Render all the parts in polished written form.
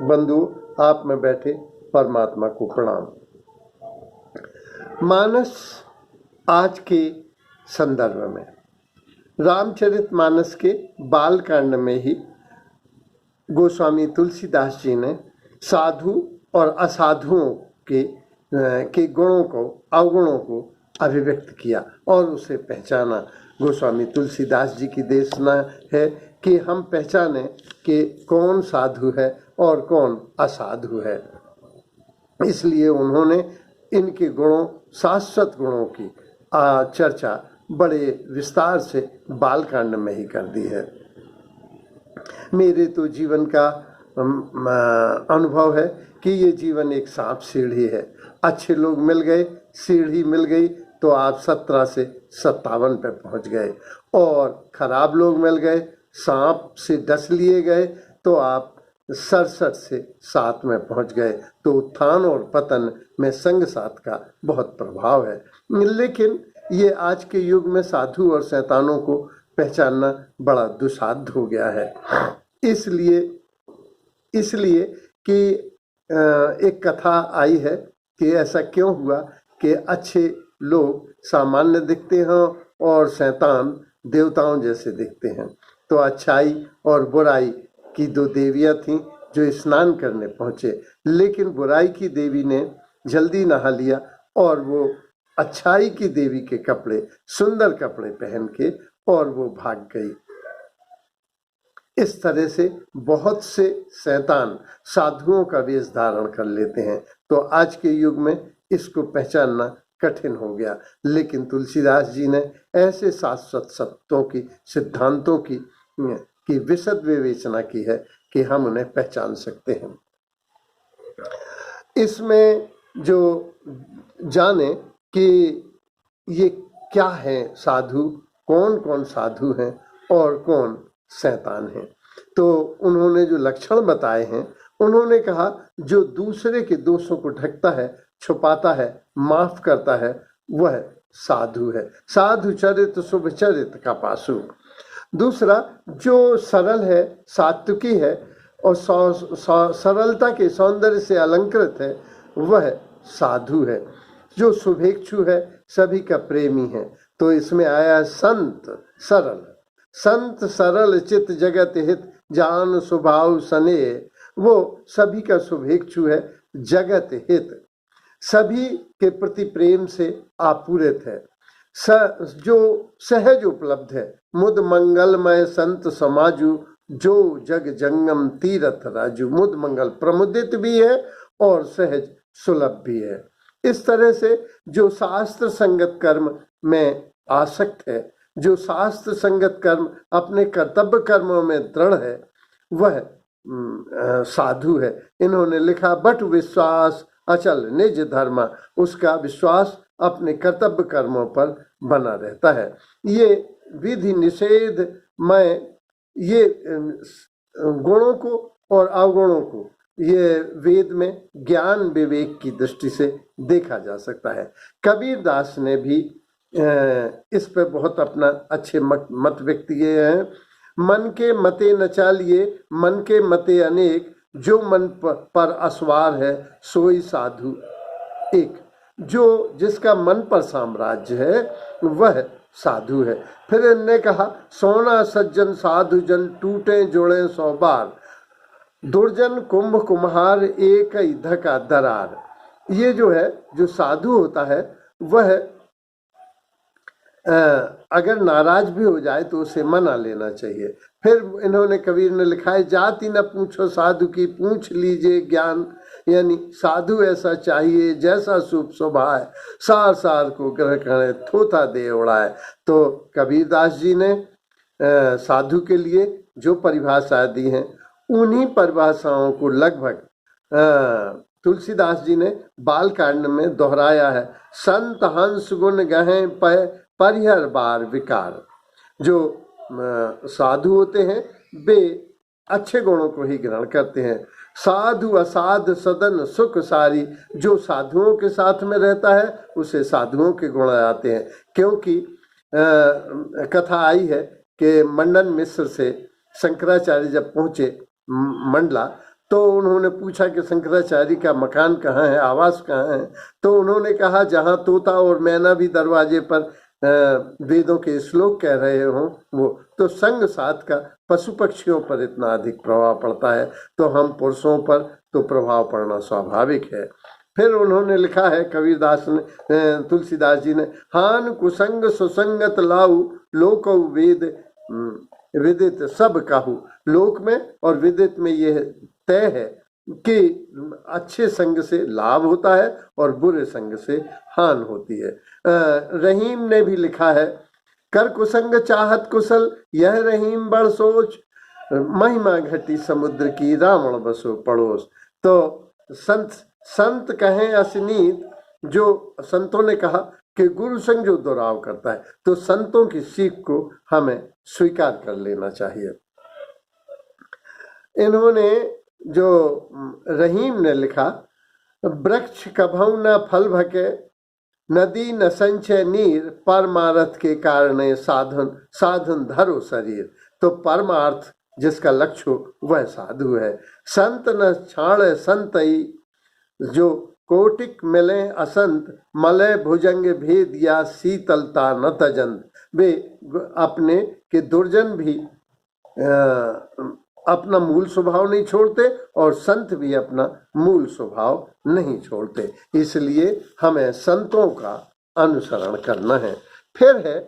बंधु, आप में बैठे परमात्मा को प्रणाम। मानस आज के संदर्भ में रामचरितमानस के बाल कांड में ही गोस्वामी तुलसीदास जी ने साधु और असाधुओं के गुणों को, अवगुणों को अभिव्यक्त किया और उसे पहचाना। गोस्वामी तुलसीदास जी की देशना है कि हम पहचाने कि कौन साधु है और कौन असाधु है। इसलिए उन्होंने इनके गुणों, शाश्वत गुणों की चर्चा बड़े विस्तार से बालकांड में ही कर दी है। मेरे तो जीवन का अनुभव है कि ये जीवन एक सांप सीढ़ी है। अच्छे लोग मिल गए, सीढ़ी मिल गई तो आप 17 से 57 पे पहुंच गए, और खराब लोग मिल गए, सांप से डस लिए गए तो आप 67 से 7 में पहुंच गए। तो उत्थान और पतन में संग साथ का बहुत प्रभाव है। लेकिन ये आज के युग में साधु और शैतानों को पहचानना बड़ा दुस्साध्य हो गया है। इसलिए कि एक कथा आई है कि ऐसा क्यों हुआ कि अच्छे लोग सामान्य दिखते हैं और शैतान देवताओं जैसे दिखते हैं। तो अच्छाई और बुराई की दो देवियां थीं जो स्नान करने पहुंचे, लेकिन बुराई की देवी ने जल्दी नहा लिया और वो अच्छाई की देवी के कपड़े, सुंदर कपड़े पहन के, और वो भाग गई। इस तरह से बहुत से शैतान साधुओं का वेश धारण कर लेते हैं। तो आज के युग में इसको पहचानना कठिन हो गया, लेकिन तुलसीदास जी ने ऐसे शाश्वत सत्यों की, सिद्धांतों की विशद विवेचना की है कि हम उन्हें पहचान सकते हैं। इसमें जो जाने कि ये क्या है साधु, कौन कौन साधु हैं और कौन शैतान हैं, तो उन्होंने जो लक्षण बताए हैं, उन्होंने कहा जो दूसरे के दोषों को ढकता है, छुपाता है, माफ करता है, वह साधु है। साधु चरित शुभ चरित का पासु। दूसरा, जो सरल है, सात्विकी है और सरलता के सौंदर्य से अलंकृत है, वह साधु है। जो शुभेच्छु है, सभी का प्रेमी है। तो इसमें आया संत सरल। संत सरल चित जगत हित, जान स्वभाव स्नेह। वो सभी का शुभेच्छु है, जगत हित, सभी के प्रति प्रेम से आपूरित है, जो सहज उपलब्ध है। मुद मंगलमय संत समाजु, जो जग जंगम तीरथ राजू। मुद मंगल, प्रमुदित भी है और सहज सुलभ भी है। इस तरह से जो शास्त्र संगत कर्म में आसक्त है, जो शास्त्र संगत कर्म, अपने कर्तव्य कर्मों में दृढ़ है, वह साधु है। इन्होंने लिखा, बट विश्वास अचल निज धर्म। उसका विश्वास अपने कर्तव्य कर्मों पर बना रहता है। ये विधि निषेध में ये गुणों को और अवगुणों को ये वेद में ज्ञान विवेक की दृष्टि से देखा जा सकता है। कबीर दास ने भी इस पर बहुत अपना अच्छे मत व्यक्त किए हैं। मन के मते न चालिए, मन के मते अनेक, जो मन पर असवार है, सोई साधु एक। जो जिसका मन पर साम्राज्य है, वह साधु है। फिर इनने कहा, सोना सज्जन साधु जन, टूटे जोड़े 100 बार, दुर्जन कुंभ कुम्हार, एक ही धका दरार। ये जो है, जो साधु होता है, वह अगर नाराज भी हो जाए तो उसे मना लेना चाहिए। फिर इन्होंने, कबीर ने लिखा है, जाति न पूछो साधु की, पूछ लीजिए ज्ञान। यानी साधु ऐसा चाहिए जैसा शुभ स्वभाव, सार सार को ग्रह करे, थोथा दे उड़ाए। तो कबीरदास जी ने साधु के लिए जो परिभाषा दी हैं, उन्हीं परिभाषाओं को लगभग तुलसीदास जी ने बाल कांड में दोहराया है। संत हंस गुण गहें परिहर बार विकार। जो साधु होते हैं, वे अच्छे गुणों को ही ग्रहण करते हैं। साधु असाध सदन सुख सारी। जो साधुओं के साथ में रहता है, उसे साधुओं के गुण आते हैं। क्योंकि कथा आई है कि मंडन मिश्र से शंकराचार्य जब पहुंचे मंडला, तो उन्होंने पूछा कि शंकराचार्य का मकान कहाँ है, आवास कहाँ है। तो उन्होंने कहा जहाँ तोता और मैना भी दरवाजे पर वेदों के श्लोक कह रहे हों वो। तो संग साथ का पशु पक्षियों पर इतना अधिक प्रभाव पड़ता है, तो हम पुरुषों पर तो प्रभाव पड़ना स्वाभाविक है। फिर उन्होंने लिखा है कबीरदास ने, तुलसीदास जी ने, हान कुसंग सुसंगत लाऊ लोक वेद विदित सब काहू। लोक में और विदित में यह तय है कि अच्छे संग से लाभ होता है और बुरे संग से हान होती है। रहीम ने भी लिखा है, कर कुसंग चाहत कुशल यह रहीम बड़ सोच, महिमा घटी समुद्र की रावण बसो पड़ोस। तो संत कहें असनीत, जो संतों ने कहा कि गुरु संग जो दुराव करता है, तो संतों की सीख को हमें स्वीकार कर लेना चाहिए। इन्होंने जो रहीम ने लिखा, वृक्ष कभौ न फल भके नदी न संचय नीर, परमार्थ के कारण साधन साधन धरो शरीर। तो परमार्थ जिसका लक्ष्य हो वह साधु है। संत न छाड़ संतई जो कोटिक मिले असंत, मलय भुजंग भेद या शीतलता न तजंत। वे अपने के दुर्जन भी अपना मूल स्वभाव नहीं छोड़ते और संत भी अपना मूल स्वभाव नहीं छोड़ते, इसलिए हमें संतों का अनुसरण करना है। फिर है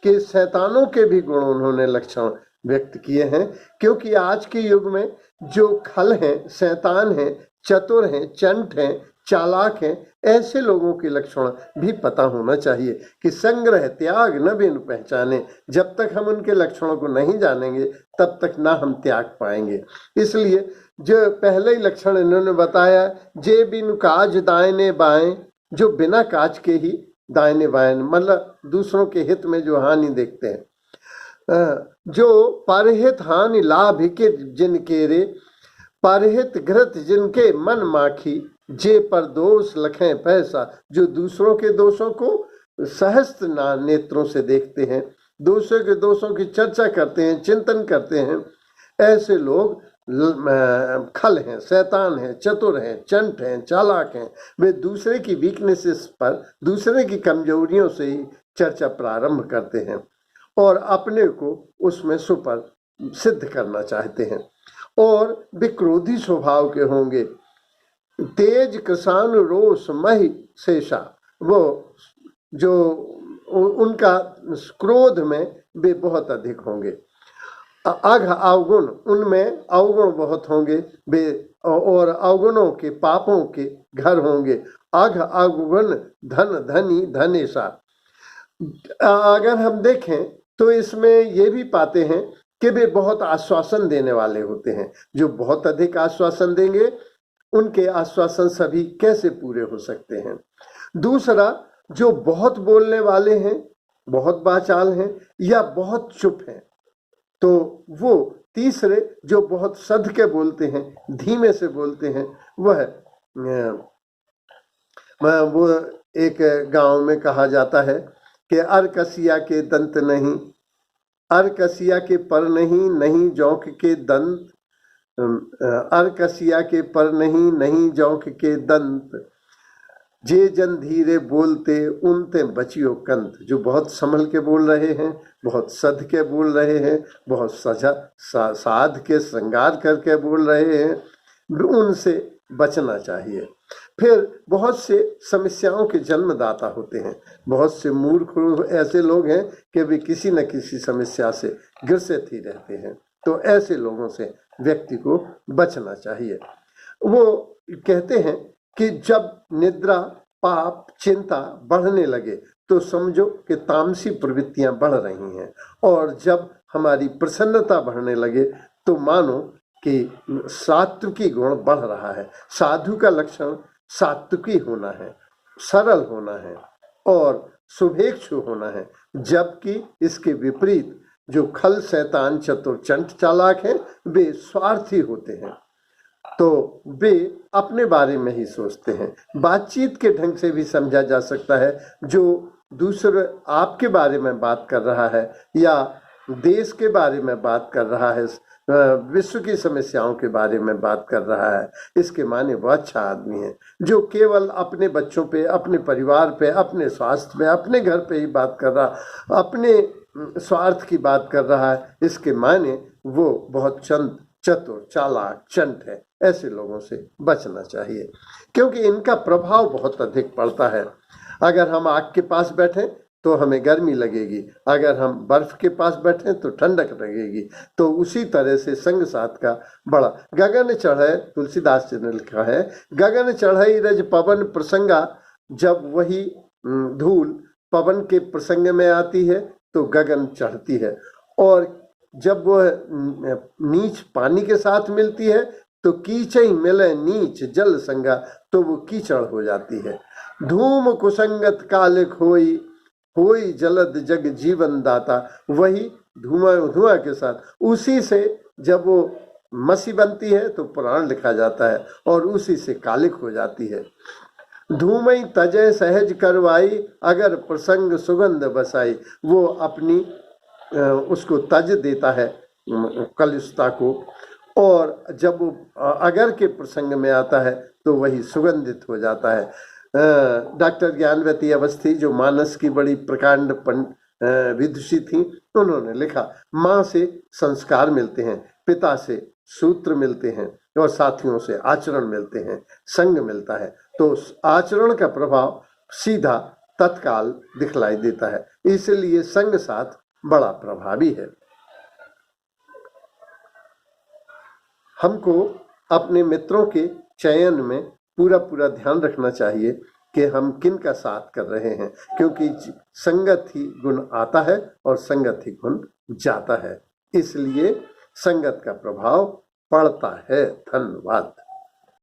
कि शैतानों के भी गुण उन्होंने लक्षण व्यक्त किए हैं, क्योंकि आज के युग में जो खल हैं, शैतान हैं, चतुर हैं, चंट हैं, चालाक हैं, ऐसे लोगों के लक्षण भी पता होना चाहिए कि संग्रह त्याग न बिन पहचाने। जब तक हम उनके लक्षणों को नहीं जानेंगे तब तक ना हम त्याग पाएंगे। इसलिए जो पहले ही लक्षण इन्होंने बताया, जे बिन काज दायने बाएं, जो बिना काज के ही दायने बाएं, मतलब दूसरों के हित में जो हानि देखते हैं। जो परहित हानि लाभ के जिनके रे, परहित घृत जिनके मन माखी, जे पर दोष लखें पैसा। जो दूसरों के दोषों को सहस्त्र नेत्रों से देखते हैं, दूसरों के दोषों की चर्चा करते हैं, चिंतन करते हैं, ऐसे लोग खल हैं, शैतान हैं, चतुर हैं, चंट हैं, चालाक हैं। वे दूसरे की वीकनेसेस पर, दूसरे की कमजोरियों से ही चर्चा प्रारंभ करते हैं और अपने को उसमें सुपर सिद्ध करना चाहते हैं। और वे क्रोधी स्वभाव के होंगे। तेज किसान रोष मही शेषा, वो जो उनका क्रोध में वे बहुत अधिक होंगे। अघ अवगुण, उनमें अवगुण बहुत होंगे वे, और अवगुणों के पापों के घर होंगे। अघ अवगुण धन धनी धनेशा। अगर हम देखें तो इसमें ये भी पाते हैं कि वे बहुत आश्वासन देने वाले होते हैं। जो बहुत अधिक आश्वासन देंगे उनके आश्वासन सभी कैसे पूरे हो सकते हैं। दूसरा, जो बहुत बोलने वाले हैं, बहुत वाचाल हैं या बहुत चुप हैं, तो वो। तीसरे, जो बहुत सध के बोलते हैं, धीमे से बोलते हैं, वह वो एक गांव में कहा जाता है कि अरकसिया के दंत नहीं, अरकसिया के पर नहीं, नहीं जौंक के दंत, अरकसिया के पर नहीं, नहीं जौंक के दंत, जे जन धीरे बोलते उनते बचियो कंत। जो बहुत संभल के बोल रहे हैं, बहुत सध के बोल रहे हैं, बहुत साध के श्रृंगार करके बोल रहे हैं, उनसे बचना चाहिए। फिर बहुत से समस्याओं के जन्मदाता होते हैं। बहुत से मूर्ख ऐसे लोग हैं कि वे किसी न किसी समस्या से ग्रसित ही रहते हैं, तो ऐसे लोगों से व्यक्ति को बचना चाहिए। वो कहते हैं कि जब निद्रा, पाप, चिंता बढ़ने लगे तो समझो कि तामसी प्रवृत्तियां बढ़ रही हैं, और जब हमारी प्रसन्नता बढ़ने लगे तो मानो कि सात्विकी गुण बढ़ रहा है। साधु का लक्षण सात्विकी होना है, सरल होना है और शुभेच्छु होना है, जबकि इसके विपरीत जो खल, शैतान, चतुर, चंट, चालाक हैं, वे स्वार्थी होते हैं। तो वे अपने बारे में ही सोचते हैं। बातचीत के ढंग से भी समझा जा सकता है, जो दूसरे आपके बारे में बात कर रहा है या देश के बारे में बात कर रहा है, विश्व की समस्याओं के बारे में बात कर रहा है, इसके माने वो अच्छा आदमी है। जो केवल अपने बच्चों पे, अपने परिवार पे, अपने स्वास्थ्य पे, अपने घर पे ही बात कर रहा, अपने स्वार्थ की बात कर रहा है, इसके माने वो बहुत चतुर, चालाक, चंट है। ऐसे लोगों से बचना चाहिए, क्योंकि इनका प्रभाव बहुत अधिक पड़ता है। अगर हम आग के पास बैठे तो हमें गर्मी लगेगी, अगर हम बर्फ के पास बैठे तो ठंडक लगेगी। तो उसी तरह से संग साथ का बड़ा गगन चढ़े, तुलसीदास जी ने लिखा है, गगन चढ़ई रज पवन प्रसंगा। जब वही धूल पवन के प्रसंग में आती है तो गगन चढ़ती है, और जब वह नीच पानी के साथ मिलती है तो कीचई मिले नीच जल संगा, तो वो कीचड़ हो जाती है। धूम कुसंगत कालिक होई जलद जग जीवन दाता। वही धुआं के साथ, उसी से जब वो मसी बनती है तो पुराण लिखा जाता है, और उसी से कालिक हो जाती है। धूमई तजय सहज करवाई, अगर प्रसंग सुगंध बसाई। वो अपनी उसको तज देता है कलुषता को, और जब वो अगर के प्रसंग में आता है तो वही सुगंधित हो जाता है। डॉक्टर ज्ञानवती अवस्थी, जो मानस की बड़ी प्रकांड विदुषी थी, उन्होंने लिखा, माँ से संस्कार मिलते हैं, पिता से सूत्र मिलते हैं, और साथियों से आचरण मिलते हैं, संग मिलता है। तो आचरण का प्रभाव सीधा तत्काल दिखलाई देता है, इसलिए संग साथ बड़ा प्रभावी है। हमको अपने मित्रों के चयन में पूरा ध्यान रखना चाहिए कि हम किन का साथ कर रहे हैं, क्योंकि संगत ही गुण आता है और संगत ही गुण जाता है। इसलिए संगत का प्रभाव पड़ता है। धन्यवाद।